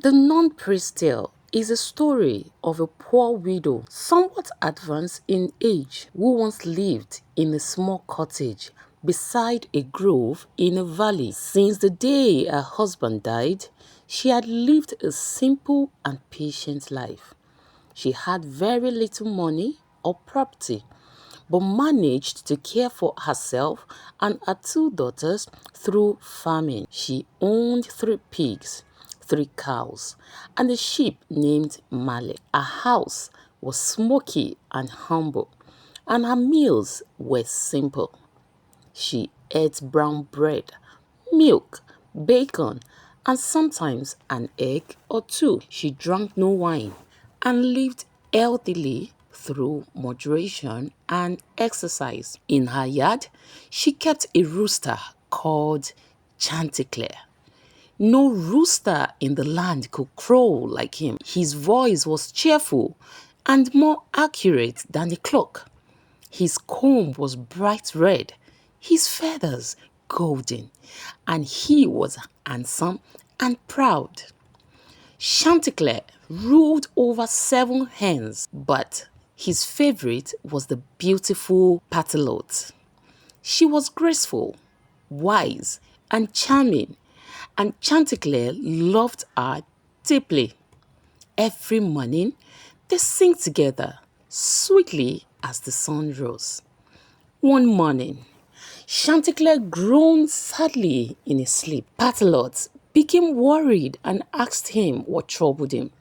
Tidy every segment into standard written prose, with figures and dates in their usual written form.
The Non-Priest Tale is a story of a poor widow, somewhat advanced in age, who once lived in a small cottage beside a grove in a valley. Since the day her husband died, she had lived a simple and patient life. She had very little money or property, but managed to care for herself and her two daughters through farming. She owned 3 pigs, 3 cows, and a sheep named Malik. Her house was smoky and humble, and her meals were simple. She ate brown bread, milk, bacon, and sometimes an egg or 2. She drank no wine and lived healthily through moderation and exercise. In her yard, she kept a rooster called Chanticleer. No rooster in the land could crow like him. His voice was cheerful and more accurate than a clock. His comb was bright red, his feathers golden, and he was handsome and proud. Chanticleer ruled over 7 hens, but his favorite was the beautiful Pertelote. She was graceful, wise, and charming, and Chanticleer loved her deeply. Every morning, they sang together, sweetly as the sun rose. One morning, Chanticleer groaned sadly in his sleep. Pertelote became worried and asked him what troubled him.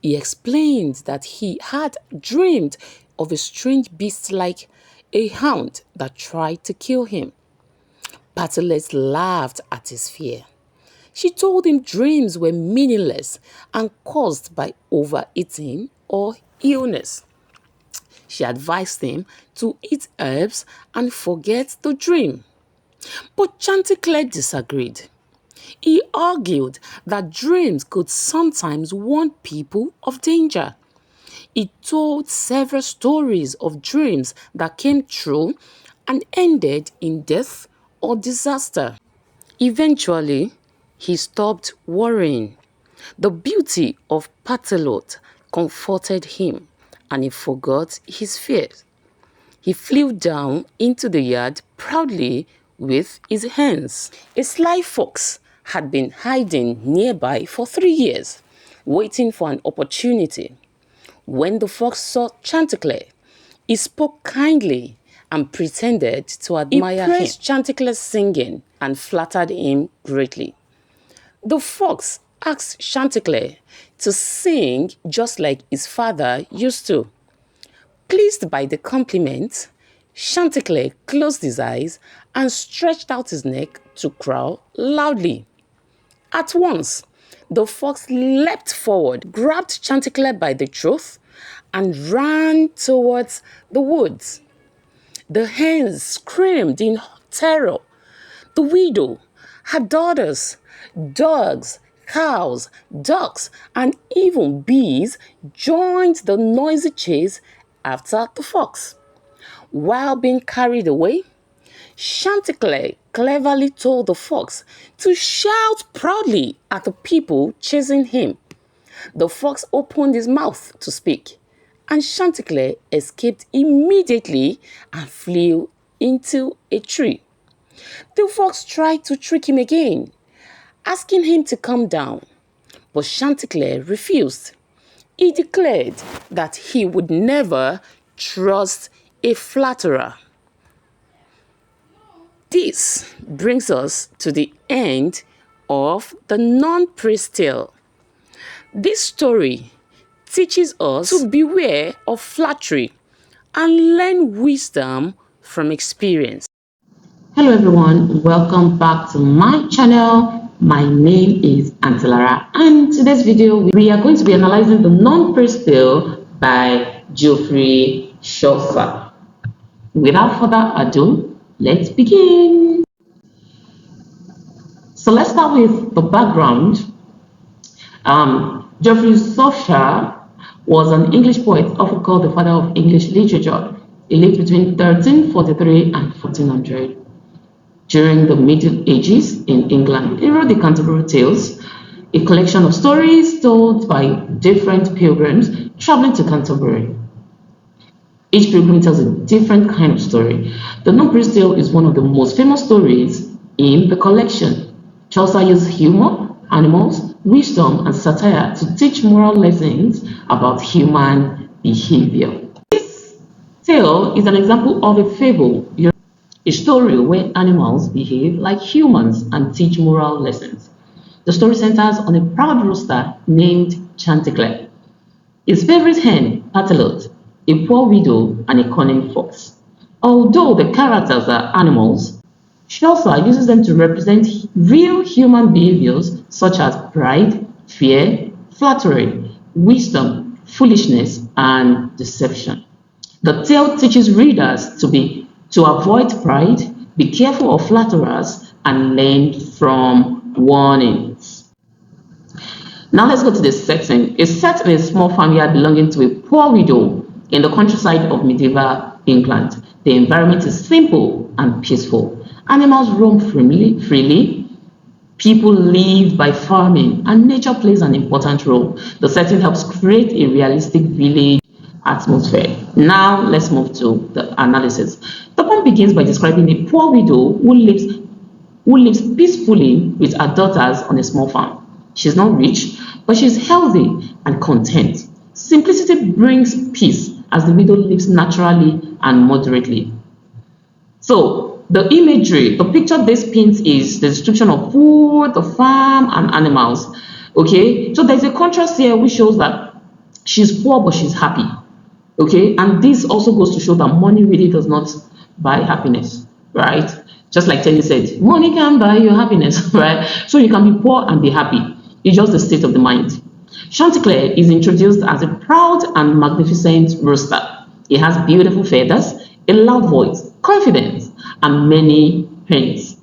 He explained that he had dreamed of a strange beast like a hound that tried to kill him. Pertelote laughed at his fear. She told him dreams were meaningless and caused by overeating or illness. She advised him to eat herbs and forget the dream. But Chanticleer disagreed. He argued that dreams could sometimes warn people of danger. He told several stories of dreams that came true and ended in death or disaster. Eventually, he stopped worrying. The beauty of Pertelote comforted him, and he forgot his fears. He flew down into the yard proudly with his hens. A sly fox had been hiding nearby for 3 years, waiting for an opportunity. When the fox saw Chanticleer, he spoke kindly and pretended to admire him. He praised Chanticleer's singing and flattered him greatly. The fox asked Chanticleer to sing just like his father used to. Pleased by the compliment, Chanticleer closed his eyes and stretched out his neck to crow loudly. At once, the fox leapt forward, grabbed Chanticleer by the throat, and ran towards the woods. The hens screamed in terror. The widow, her daughters, dogs, cows, ducks, and even bees joined the noisy chase after the fox. While being carried away, Chanticleer cleverly told the fox to shout proudly at the people chasing him. The fox opened his mouth to speak, and Chanticleer escaped immediately and flew into a tree. The fox tried to trick him again, asking him to come down, but Chanticleer refused. He declared that he would never trust a flatterer. This brings us to the end of the Non-Priest Tale. This story teaches us to beware of flattery and learn wisdom from experience. Hello everyone, welcome back to my channel. My name is Auntie Lara, and in today's video we are going to be analyzing the Non-Priest Tale by Geoffrey Chaucer. Without further ado, let's begin. So let's start with the background. Geoffrey Chaucer was an English poet, often called the father of English literature. He lived between 1343 and 1400. During the Middle Ages in England, he wrote the Canterbury Tales. a collection of stories told by different pilgrims traveling to Canterbury. Each pilgrim tells a different kind of story. The non-priest tale is one of the most famous stories in the collection. Chaucer uses humor, animals, wisdom, and satire to teach moral lessons about human behavior. This tale is an example of a fable, a story where animals behave like humans and teach moral lessons. The story centers on a proud rooster named Chanticleer, his favorite hen, Pertelote, a poor widow, and a cunning fox. Although the characters are animals, Chaucer uses them to represent real human behaviors such as pride, fear, flattery, wisdom, foolishness, and deception. The tale teaches readers to avoid pride, be careful of flatterers, and learn from warnings. Now let's go to the setting. It's set in a small farmyard belonging to a poor widow in the countryside of medieval England. The environment is simple and peaceful. Animals roam freely. People live by farming, and nature plays an important role. The setting helps create a realistic village atmosphere. Now let's move to the analysis. The poem begins by describing a poor widow who lives peacefully with her daughters on a small farm. She's not rich, but she's healthy and content. Simplicity brings peace as the widow lives naturally and moderately. So the imagery, the picture this paints is the description of food, the farm, and animals. Okay, so there's a contrast here which shows that she's poor but she's happy. Okay, and this also goes to show that money really does not buy happiness, right? Just like Teddy said, money can buy your happiness, right? So you can be poor and be happy. It's just the state of the mind. Chanticleer is introduced as a proud and magnificent rooster. He has beautiful feathers, a loud voice, confidence, and many pens.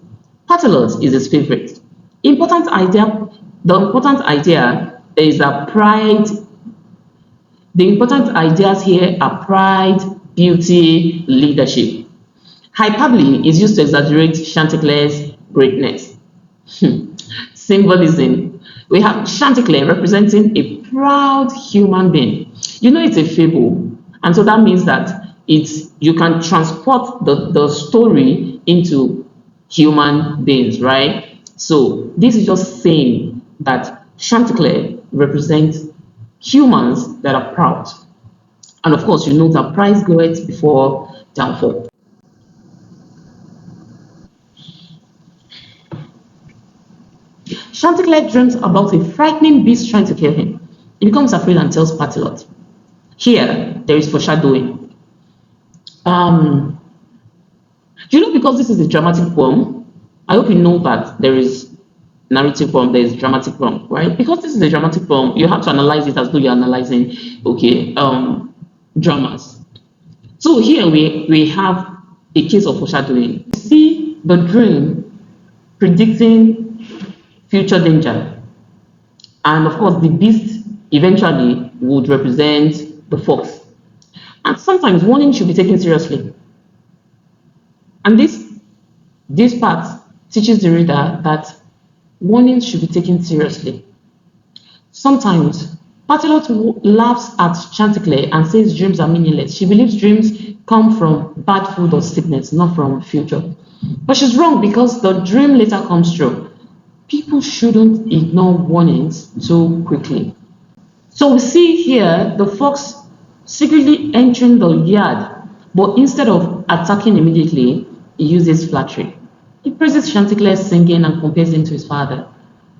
Pertelote is his favorite. The important idea is that pride. The important ideas here are pride, beauty, leadership. Hyperbole is used to exaggerate Chanticleer's greatness. Symbolism. We have Chanticleer representing a proud human being. You know it's a fable, and so that means that you can transport the story into human beings, right? So this is just saying that Chanticleer represents humans that are proud. And of course, you know that pride goeth before downfall. Chanticleer dreams about a frightening beast trying to kill him. He becomes afraid and tells Pertelote. Here, there is foreshadowing. Because this is a dramatic poem, I hope you know that there is narrative poem, there is dramatic poem, right? Because this is a dramatic poem, you have to analyze it as though you're analyzing, dramas. So here we have a case of foreshadowing. You see the dream predicting future danger, and of course the beast eventually would represent the fox. And sometimes warning should be taken seriously. And this part teaches the reader that warnings should be taken seriously. Sometimes Pertelote laughs at Chanticleer and says dreams are meaningless. She believes dreams come from bad food or sickness, not from future. But she's wrong because the dream later comes true. People shouldn't ignore warnings too quickly. So we see here the fox secretly entering the yard, but instead of attacking immediately, he uses flattery. He praises Chanticleer singing and compares him to his father.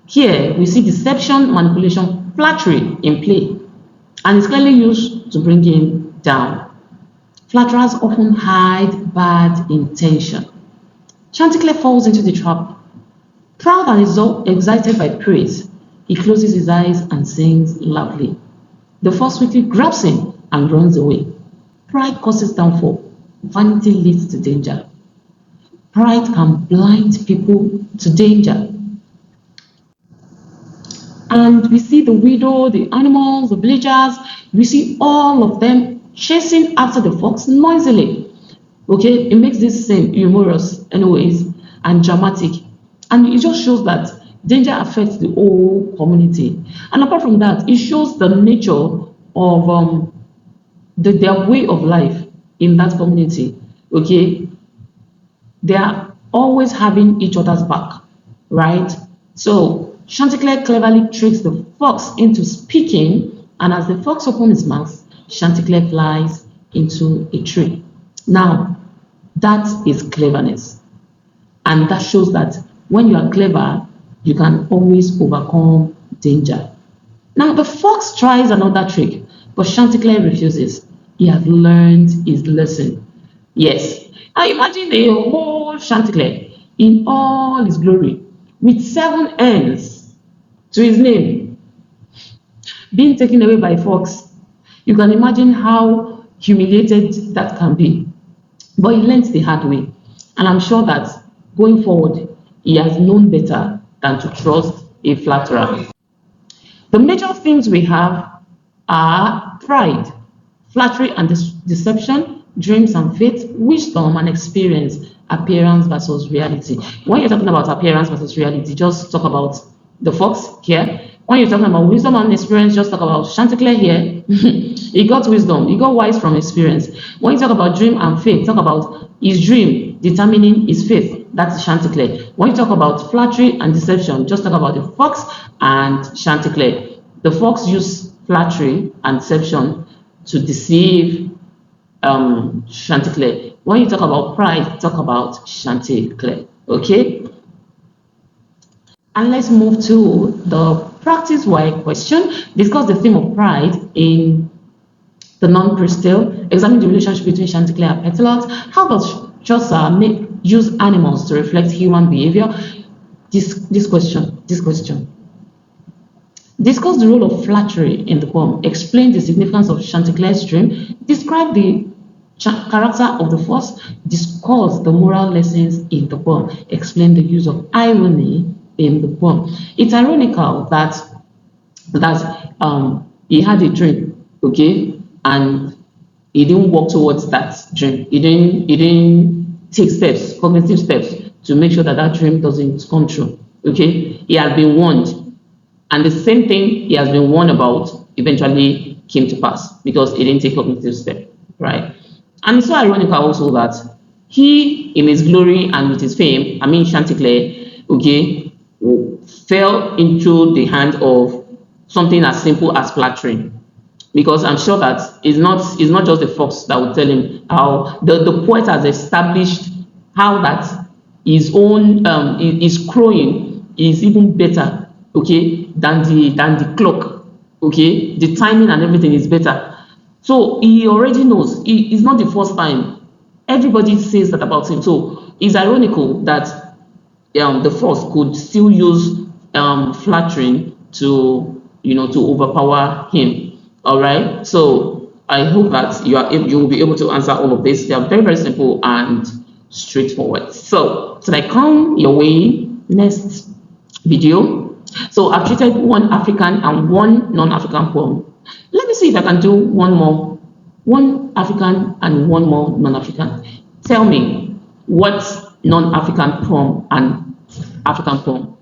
Here we see deception, manipulation, flattery in play, and it's clearly used to bring him down. Flatterers often hide bad intention. Chanticleer falls into the trap. Proud and excited by praise, he closes his eyes and sings loudly. The fox quickly grabs him and runs away. Pride causes downfall. Vanity leads to danger. Pride can blind people to danger. And we see the widow, the animals, the villagers, we see all of them chasing after the fox noisily. Okay, it makes this scene humorous anyways and dramatic. And it just shows that danger affects the whole community. And apart from that, it shows the nature of their way of life in that community. Okay, they are always having each other's back, right? So Chanticleer cleverly tricks the fox into speaking, and as the fox opens his mouth, Chanticleer flies into a tree. Now, that is cleverness, and that shows that when you are clever, you can always overcome danger. Now, the fox tries another trick, but Chanticleer refuses. He has learned his lesson. Yes. Now imagine a whole Chanticleer in all his glory, with 7 N's to his name, being taken away by a fox. You can imagine how humiliated that can be. But he learned the hard way. And I'm sure that going forward, he has known better than to trust a flatterer. The major things we have are pride, flattery and deception, dreams and faith, wisdom and experience, appearance versus reality. When you're talking about appearance versus reality, just talk about the fox here. When you're talking about wisdom and experience, just talk about Chanticleer here. He got wisdom, he got wise from experience. When you talk about dream and faith, talk about his dream determining his faith. That's Chanticleer. When you talk about flattery and deception, just talk about the fox and Chanticleer. The fox used flattery and deception to deceive Chanticleer. When you talk about pride, talk about Chanticleer. Okay? And let's move to the practice WAEC question. Discuss the theme of pride in the non-Bristol. Examine the relationship between Chanticleer and Pertelote. How does Chaucer use animals to reflect human behavior? This question. Discuss the role of flattery in the poem. Explain the significance of Chanticleer's dream. Describe the character of the fox. Discuss the moral lessons in the poem. Explain the use of irony in the poem. It's ironical that he had a dream, okay, and he didn't work towards that dream. He didn't take steps, cognitive steps, to make sure that that dream doesn't come true. Okay, he had been warned, and the same thing he has been warned about eventually came to pass because he didn't take cognitive step, right? And it's so ironical also that he, in his glory and with his fame, I mean Chanticleer, okay, fell into the hand of something as simple as flattery. Because I'm sure that it's not just the fox that will tell him how the poet has established how that his own his crowing is even better, okay, than the clock, okay, the timing and everything is better. So he already knows. It's not the first time. Everybody says that about him. So it's ironical that the fox could still use flattering to overpower him. All right. So I hope that you will be able to answer all of this. They are very, very simple and straightforward. So till I come your way next video. So I've treated one African and one non-African poem. Let me see if I can do one African and one more non-African. Tell me what non-African poem and African poem